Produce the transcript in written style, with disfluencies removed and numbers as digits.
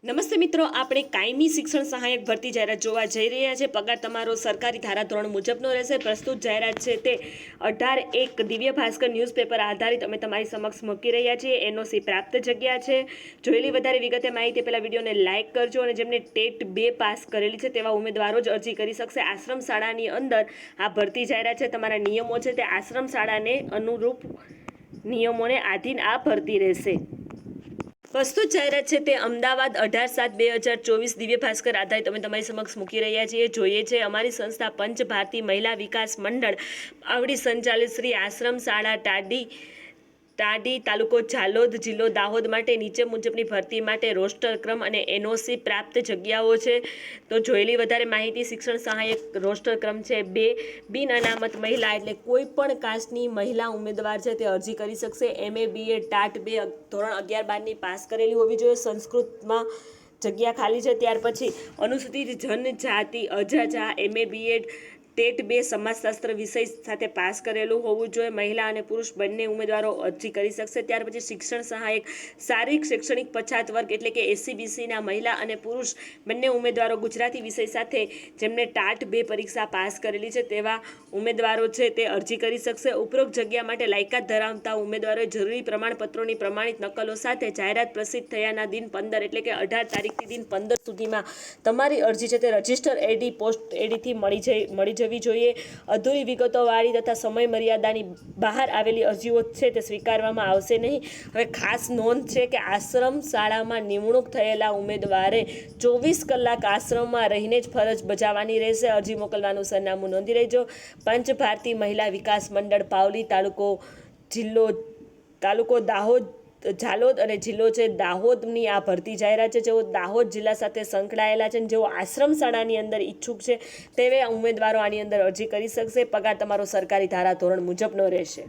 નમસ્તે મિત્રો, આપણે કાયમી શિક્ષણ સહાયક ભરતી જાહેરાત જોવા જઈ રહ્યા છે. પગાર તમારો સરકારી ધારાધોરણ મુજબનો રહેશે. પ્રસ્તુત જાહેરાત છે તે 18/1 દિવ્ય ભાસ્કર ન્યૂઝપેપર આધારિત અમે તમારી સમક્ષ મૂકી રહ્યા છીએ. એનઓસી પ્રાપ્ત જગ્યા છે. જોયેલી વધારે વિગતે માહિતી પહેલાં વિડીયોને લાઇક કરજો અને જેમને ટેટ 2 પાસ કરેલી છે તેવા ઉમેદવારો જ અરજી કરી શકશે. આશ્રમ શાળાની અંદર આ ભરતી જાહેરાત છે. તમારા નિયમો છે તે આશ્રમ શાળાને અનુરૂપ નિયમોને આધીન આ ભરતી રહેશે. પ્રસ્તુત જાહેરાત છે તે અમદાવાદ 18/7/2024 દિવ્ય ભાસ્કર આધારિત અમે તમારી સમક્ષ મૂકી રહ્યા છીએ. જોઈએ છે અમારી સંસ્થા પંચ ભારતી મહિલા વિકાસ મંડળ આવડી સંચાલિત શ્રી આશ્રમ શાળા ટાડી તાલુકો ઝાલોદ જિલ્લો દાહોદ માટે નીચે મુજબની ભરતી માટે રોસ્ટર ક્રમ અને એનઓસી પ્રાપ્ત જગ્યાઓ છે. તો જોયેલી વધારે માહિતી શિક્ષણ સહાયક રોસ્ટર ક્રમ છે 2. બિન અનામત મહિલા એટલે કોઈ પણ કાસ્ટની મહિલા ઉમેદવાર છે તે અરજી કરી શકશે. MA BA ટાટ 2 ધોરણ 11-12ની પાસ કરેલી હોવી જોઈએ. સંસ્કૃતમાં જગ્યા ખાલી છે. ત્યાર પછી અનુસૂચિત જનજાતિ અજાજા MA BA ટેટ 2 સમાજશાસ્ત્ર વિષય સાથે પાસ કરેલું હોવું જોઈએ. મહિલા અને પુરુષ બંને ઉમેદવારો અરજી કરી શકશે. ત્યાર પછી શિક્ષણ સહાયક શારીરિક શૈક્ષણિક પછાત વર્ગ એટલે કે SC/BCના મહિલા અને પુરુષ બંને ઉમેદવારો ગુજરાતી વિષય સાથે જેમને ટાટ 2 પરીક્ષા પાસ કરેલી છે તેવા ઉમેદવારો છે તે અરજી કરી શકશે. ઉપરોક્ત જગ્યા માટે લાયકાત ધરાવતા ઉમેદવારોએ જરૂરી પ્રમાણપત્રોની પ્રમાણિત નકલો સાથે જાહેરાત પ્રસિદ્ધ થયાના દિન 15 એટલે કે 18 તારીખથી દિન 15 સુધીમાં તમારી અરજી છે તે રજિસ્ટર AD પોસ્ટ ADથી મળી જવી જોઈએ. અધૂરી વિગતોવાળી તથા સમય મર્યાદાની બહાર આવેલી અરજીઓ છે તે સ્વીકારવામાં આવશે નહીં. હવે ખાસ નોંધ છે કે આશ્રમ શાળામાં નિમણૂક થયેલા ઉમેદવારે 24 કલાક આશ્રમમાં રહીને જ ફરજ બજાવવાની રહેશે. અરજી મોકલવાનું સરનામું નોંધી લેજો. પંચ ભારતી મહિલા વિકાસ મંડળ પાવલી તાલુકો દાહોદ ઝાલોદ અને જિલ્લો છે દાહોદની આ ભરતી જાહેરાત છે. જેઓ દાહોદ જિલ્લા સાથે સંકળાયેલા છે જેઓ આશ્રમ શાળાની અંદર ઈચ્છુક છે તેવા ઉમેદવારો આની અંદર અરજી કરી શકશે. પગાર તમારો સરકારી ધારા ધોરણ મુજબનો રહેશે.